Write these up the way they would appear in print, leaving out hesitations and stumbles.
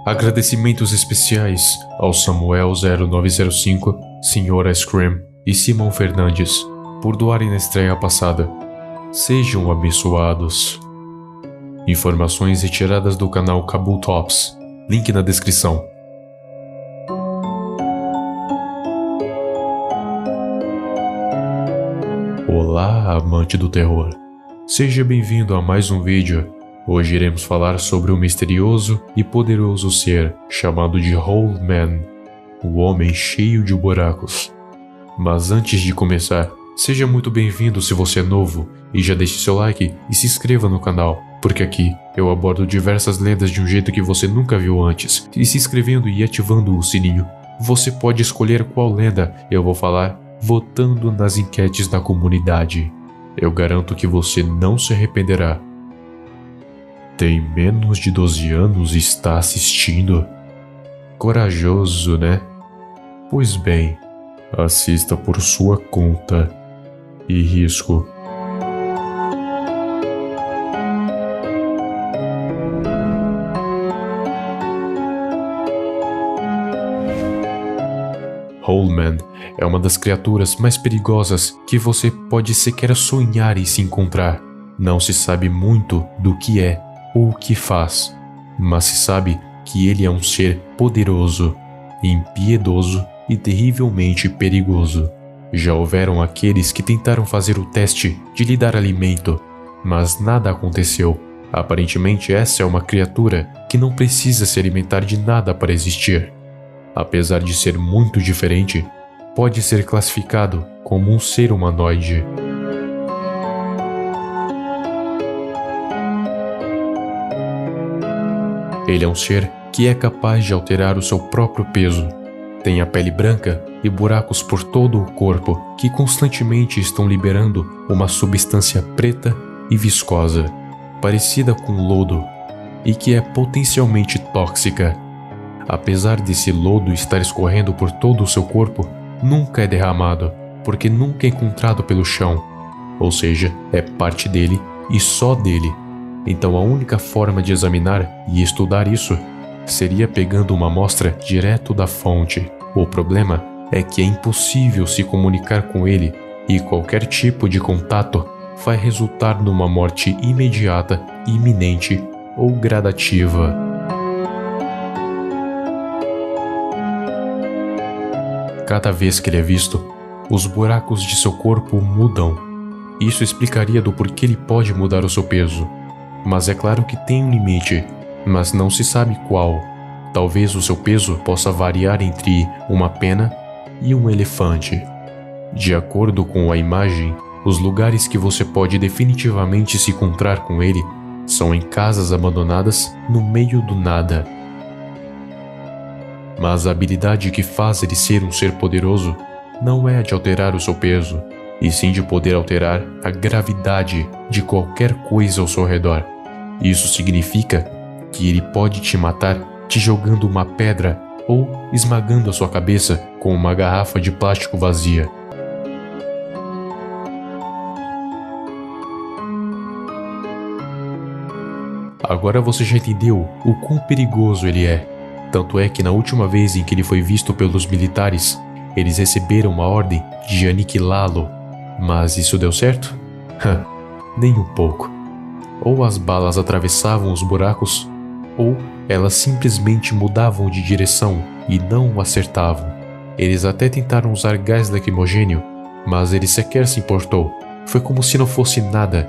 Agradecimentos especiais ao Samuel 0905, Sra. Scream e Simão Fernandes por doarem na estreia passada. Sejam abençoados. Informações retiradas do canal Kabul Tops. Link na descrição. Olá, amante do terror. Seja bem-vindo a mais um vídeo. Hoje iremos falar sobre o misterioso e poderoso ser chamado de Hole Man, o homem cheio de buracos. Mas antes de começar, seja muito bem-vindo se você é novo e já deixe seu like e se inscreva no canal, porque aqui eu abordo diversas lendas de um jeito que você nunca viu antes. E se inscrevendo e ativando o sininho, você pode escolher qual lenda eu vou falar votando nas enquetes da comunidade. Eu garanto que você não se arrependerá. Tem menos de 12 anos e está assistindo? Corajoso, né? Pois bem, assista por sua conta e risco. Hole Man é uma das criaturas mais perigosas que você pode sequer sonhar em se encontrar. Não se sabe muito do que é ou o que faz, mas se sabe que ele é um ser poderoso, impiedoso e terrivelmente perigoso. Já houveram aqueles que tentaram fazer o teste de lhe dar alimento, mas nada aconteceu. Aparentemente essa é uma criatura que não precisa se alimentar de nada para existir. Apesar de ser muito diferente, pode ser classificado como um ser humanoide. Ele é um ser que é capaz de alterar o seu próprio peso. Tem a pele branca e buracos por todo o corpo que constantemente estão liberando uma substância preta e viscosa, parecida com lodo, e que é potencialmente tóxica. Apesar desse lodo estar escorrendo por todo o seu corpo, nunca é derramado, porque nunca é encontrado pelo chão, ou seja, é parte dele e só dele. Então a única forma de examinar e estudar isso seria pegando uma amostra direto da fonte. O problema é que é impossível se comunicar com ele e qualquer tipo de contato vai resultar numa morte imediata, iminente ou gradativa. Cada vez que ele é visto, os buracos de seu corpo mudam. Isso explicaria do porquê ele pode mudar o seu peso. Mas é claro que tem um limite, mas não se sabe qual. Talvez o seu peso possa variar entre uma pena e um elefante. De acordo com a imagem, os lugares que você pode definitivamente se encontrar com ele são em casas abandonadas no meio do nada. Mas a habilidade que faz ele ser um ser poderoso não é a de alterar o seu peso, e sim de poder alterar a gravidade de qualquer coisa ao seu redor. Isso significa que ele pode te matar te jogando uma pedra ou esmagando a sua cabeça com uma garrafa de plástico vazia. Agora você já entendeu o quão perigoso ele é. Tanto é que na última vez em que ele foi visto pelos militares, eles receberam uma ordem de aniquilá-lo. Mas isso deu certo? Nem um pouco. Ou as balas atravessavam os buracos, ou elas simplesmente mudavam de direção e não o acertavam. Eles até tentaram usar gás lacrimogênio, mas ele sequer se importou. Foi como se não fosse nada,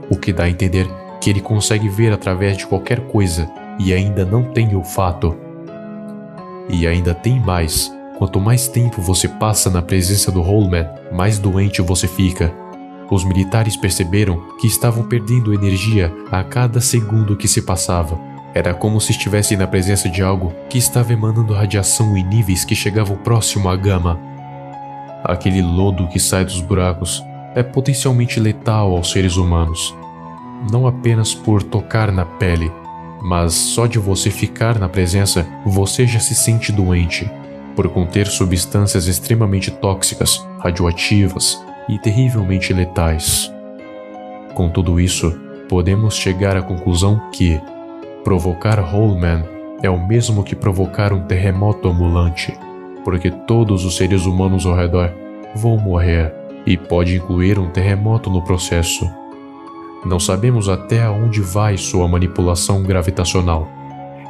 o que dá a entender que ele consegue ver através de qualquer coisa e ainda não tem olfato. E ainda tem mais. Quanto mais tempo você passa na presença do Hole Man, mais doente você fica. Os militares perceberam que estavam perdendo energia a cada segundo que se passava. Era como se estivessem na presença de algo que estava emanando radiação em níveis que chegavam próximo à gama. Aquele lodo que sai dos buracos é potencialmente letal aos seres humanos. Não apenas por tocar na pele, mas só de você ficar na presença, você já se sente doente, por conter substâncias extremamente tóxicas, radioativas e terrivelmente letais. Com tudo isso, podemos chegar à conclusão que provocar Hole Man é o mesmo que provocar um terremoto ambulante, porque todos os seres humanos ao redor vão morrer e pode incluir um terremoto no processo. Não sabemos até onde vai sua manipulação gravitacional.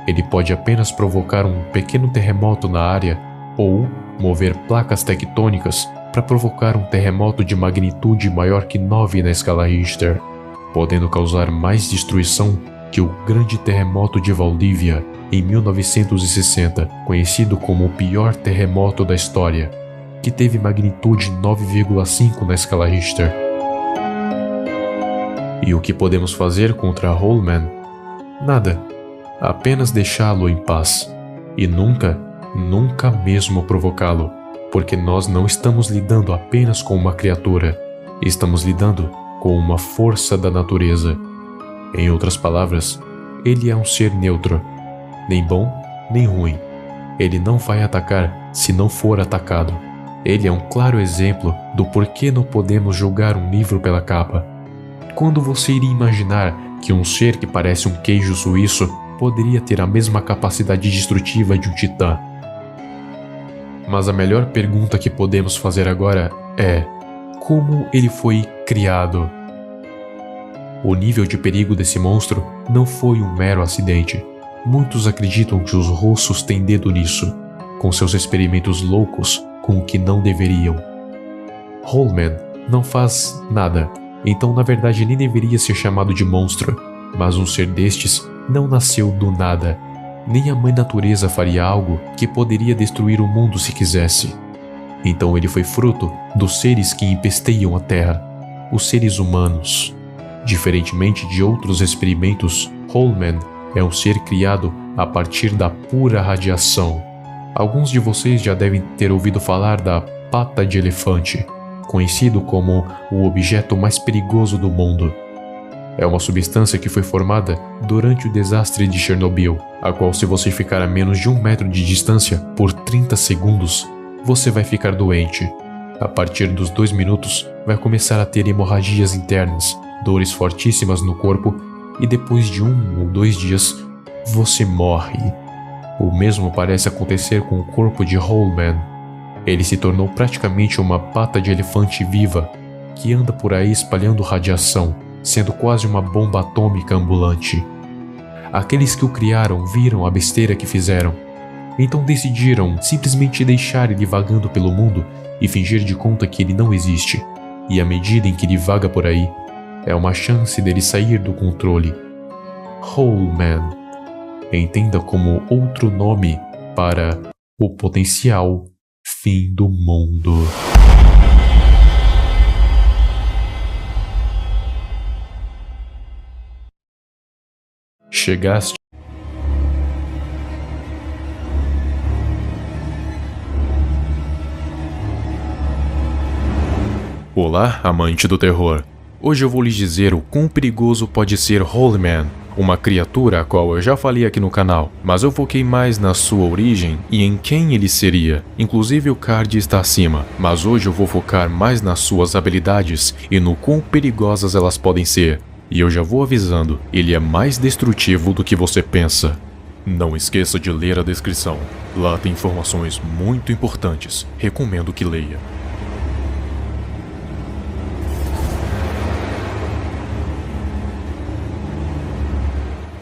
Ele pode apenas provocar um pequeno terremoto na área ou mover placas tectônicas para provocar um terremoto de magnitude maior que 9 na escala Richter, podendo causar mais destruição que o Grande Terremoto de Valdívia em 1960, conhecido como o pior terremoto da história, que teve magnitude 9,5 na escala Richter. E o que podemos fazer contra Holman? Nada. Apenas deixá-lo em paz. E nunca mesmo provocá-lo, porque nós não estamos lidando apenas com uma criatura, estamos lidando com uma força da natureza. Em outras palavras, ele é um ser neutro, nem bom nem ruim. Ele não vai atacar se não for atacado. Ele é um claro exemplo do porquê não podemos julgar um livro pela capa. Quando você iria imaginar que um ser que parece um queijo suíço poderia ter a mesma capacidade destrutiva de um titã? Mas a melhor pergunta que podemos fazer agora é: como ele foi criado? O nível de perigo desse monstro não foi um mero acidente. Muitos acreditam que os russos têm dedo nisso, com seus experimentos loucos com o que não deveriam. Holman não faz nada, então na verdade nem deveria ser chamado de monstro, mas um ser destes não nasceu do nada. Nem a mãe natureza faria algo que poderia destruir o mundo se quisesse. Então ele foi fruto dos seres que empesteiam a Terra, os seres humanos. Diferentemente de outros experimentos, Holman é um ser criado a partir da pura radiação. Alguns de vocês já devem ter ouvido falar da pata de elefante, conhecido como o objeto mais perigoso do mundo. É uma substância que foi formada durante o desastre de Chernobyl, a qual, se você ficar a menos de 1 metro de distância por 30 segundos, você vai ficar doente. A partir dos 2 minutos, vai começar a ter hemorragias internas, dores fortíssimas no corpo, e depois de 1 ou 2 dias, você morre. O mesmo parece acontecer com o corpo de Holman. Ele se tornou praticamente uma pata de elefante viva, que anda por aí espalhando radiação, sendo quase uma bomba atômica ambulante. Aqueles que o criaram viram a besteira que fizeram, então decidiram simplesmente deixar ele vagando pelo mundo e fingir de conta que ele não existe, e à medida em que ele vaga por aí, é uma chance dele sair do controle. Holman. Entenda como outro nome para o potencial fim do mundo. Chegaste. Olá, amante do terror. Hoje eu vou lhes dizer o quão perigoso pode ser Holman, uma criatura a qual eu já falei aqui no canal, mas eu foquei mais na sua origem e em quem ele seria. Inclusive o card está acima, mas hoje eu vou focar mais nas suas habilidades e no quão perigosas elas podem ser. E eu já vou avisando, ele é mais destrutivo do que você pensa. Não esqueça de ler a descrição. Lá tem informações muito importantes. Recomendo que leia.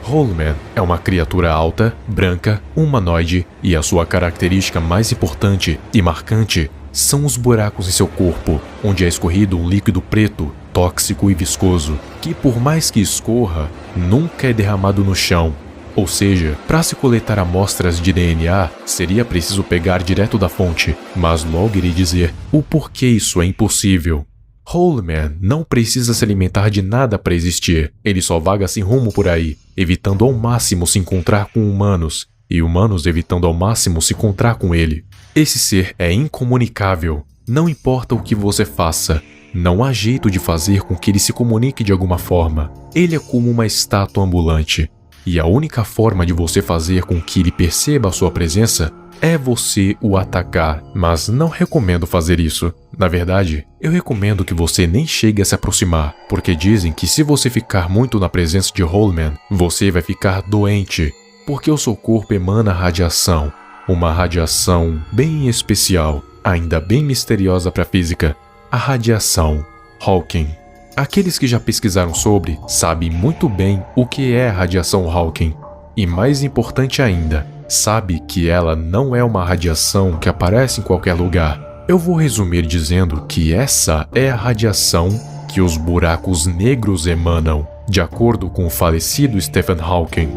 Holman é uma criatura alta, branca, humanoide, e a sua característica mais importante e marcante são os buracos em seu corpo, onde é escorrido um líquido preto, tóxico e viscoso, que por mais que escorra, nunca é derramado no chão. Ou seja, para se coletar amostras de DNA, seria preciso pegar direto da fonte, mas logo irei dizer o porquê isso é impossível. Holman não precisa se alimentar de nada para existir, ele só vaga sem rumo por aí, evitando ao máximo se encontrar com humanos, e humanos evitando ao máximo se encontrar com ele. Esse ser é incomunicável, não importa o que você faça, não há jeito de fazer com que ele se comunique de alguma forma. Ele é como uma estátua ambulante, e a única forma de você fazer com que ele perceba a sua presença é você o atacar, mas não recomendo fazer isso. Na verdade, eu recomendo que você nem chegue a se aproximar, porque dizem que se você ficar muito na presença de Holman, você vai ficar doente. porque o seu corpo emana radiação, uma radiação bem especial, ainda bem misteriosa para a física, a radiação Hawking. Aqueles que já pesquisaram sobre sabem muito bem o que é a radiação Hawking, e mais importante ainda, sabe que ela não é uma radiação que aparece em qualquer lugar. Eu vou resumir dizendo que essa é a radiação que os buracos negros emanam, de acordo com o falecido Stephen Hawking.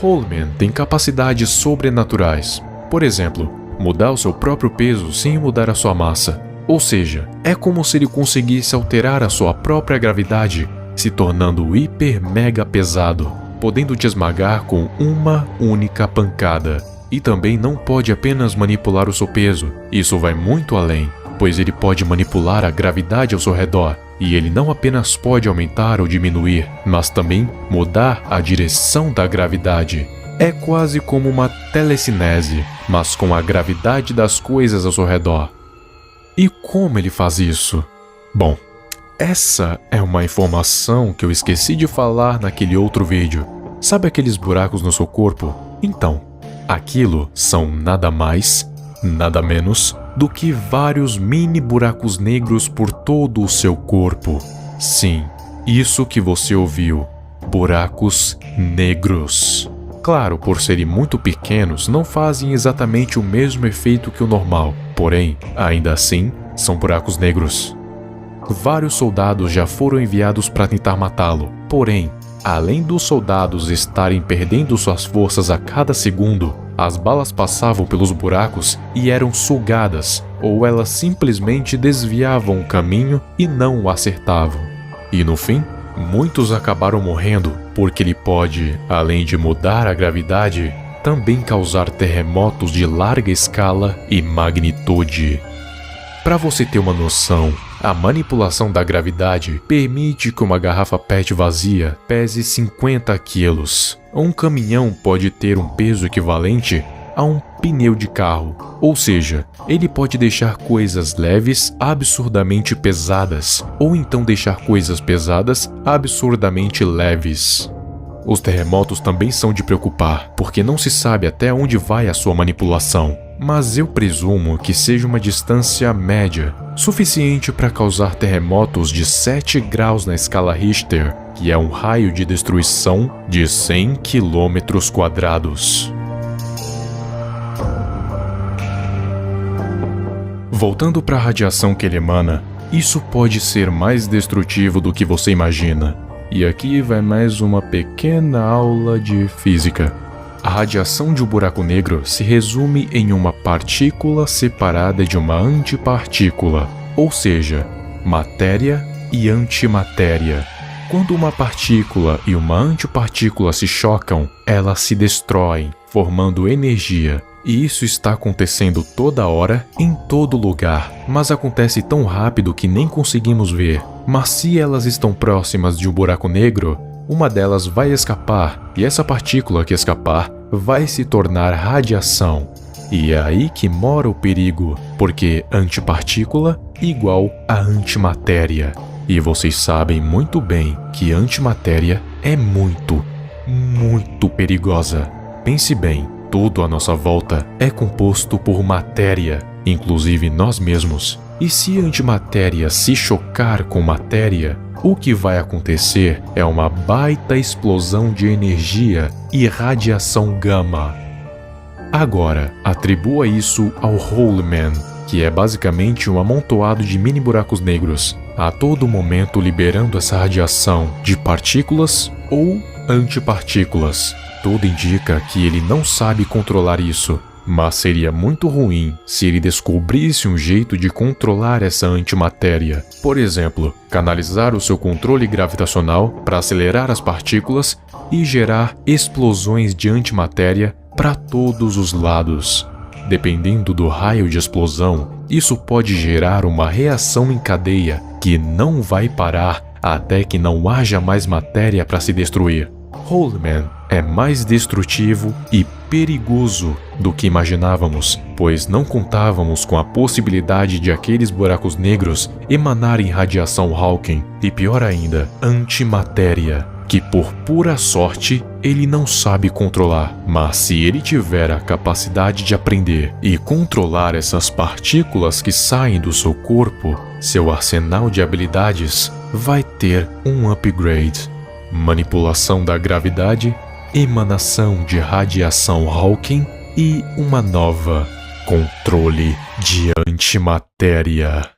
Holman tem capacidades sobrenaturais. Por exemplo, mudar o seu próprio peso sem mudar a sua massa. Ou seja, é como se ele conseguisse alterar a sua própria gravidade, se tornando hiper mega pesado, podendo te esmagar com uma única pancada. E também não pode apenas manipular o seu peso, isso vai muito além, pois ele pode manipular a gravidade ao seu redor, e ele não apenas pode aumentar ou diminuir, mas também mudar a direção da gravidade. É quase como uma telecinese, mas com a gravidade das coisas ao seu redor. E como ele faz isso? Bom, essa é uma informação que eu esqueci de falar naquele outro vídeo. Sabe aqueles buracos no seu corpo? Então, aquilo são nada mais, nada menos do que vários mini buracos negros por todo o seu corpo. Sim, isso que você ouviu, buracos negros. Claro, por serem muito pequenos, não fazem exatamente o mesmo efeito que o normal, porém, ainda assim, são buracos negros. Vários soldados já foram enviados para tentar matá-lo, porém, além dos soldados estarem perdendo suas forças a cada segundo, as balas passavam pelos buracos e eram sugadas, ou elas simplesmente desviavam o caminho e não o acertavam. E no fim, muitos acabaram morrendo porque ele pode, além de mudar a gravidade, também causar terremotos de larga escala e magnitude. Para você ter uma noção, a manipulação da gravidade permite que uma garrafa PET vazia pese 50 quilos. Um caminhão pode ter um peso equivalente a um pneu de carro, ou seja, ele pode deixar coisas leves absurdamente pesadas, ou então deixar coisas pesadas absurdamente leves. Os terremotos também são de preocupar, porque não se sabe até onde vai a sua manipulação, mas eu presumo que seja uma distância média, suficiente para causar terremotos de 7 graus na escala Richter, que é um raio de destruição de 100 quilômetros quadrados. Voltando para a radiação que ele emana, isso pode ser mais destrutivo do que você imagina. E aqui vai mais uma pequena aula de física. A radiação de um buraco negro se resume em uma partícula separada de uma antipartícula, ou seja, matéria e antimatéria. Quando uma partícula e uma antipartícula se chocam, elas se destroem, formando energia. E isso está acontecendo toda hora, em todo lugar, mas acontece tão rápido que nem conseguimos ver. Mas se elas estão próximas de um buraco negro, uma delas vai escapar, e essa partícula que escapar vai se tornar radiação. E é aí que mora o perigo, porque antipartícula igual a antimatéria. E vocês sabem muito bem que antimatéria é muito, muito perigosa. Pense bem. Tudo à nossa volta é composto por matéria, inclusive nós mesmos. E se a antimatéria se chocar com matéria, o que vai acontecer é uma baita explosão de energia e radiação gama. Agora, atribua isso ao Hole Man, que é basicamente um amontoado de mini buracos negros, a todo momento liberando essa radiação de partículas ou antipartículas. Tudo indica que ele não sabe controlar isso, mas seria muito ruim se ele descobrisse um jeito de controlar essa antimatéria. Por exemplo, canalizar o seu controle gravitacional para acelerar as partículas e gerar explosões de antimatéria para todos os lados. Dependendo do raio de explosão, isso pode gerar uma reação em cadeia que não vai parar até que não haja mais matéria para se destruir. Hole Man é mais destrutivo e perigoso do que imaginávamos, pois não contávamos com a possibilidade de aqueles buracos negros emanarem radiação Hawking e, pior ainda, antimatéria, que por pura sorte ele não sabe controlar. Mas se ele tiver a capacidade de aprender e controlar essas partículas que saem do seu corpo, seu arsenal de habilidades vai ter um upgrade. Manipulação da gravidade, emanação de radiação Hawking e uma nova controle de antimatéria.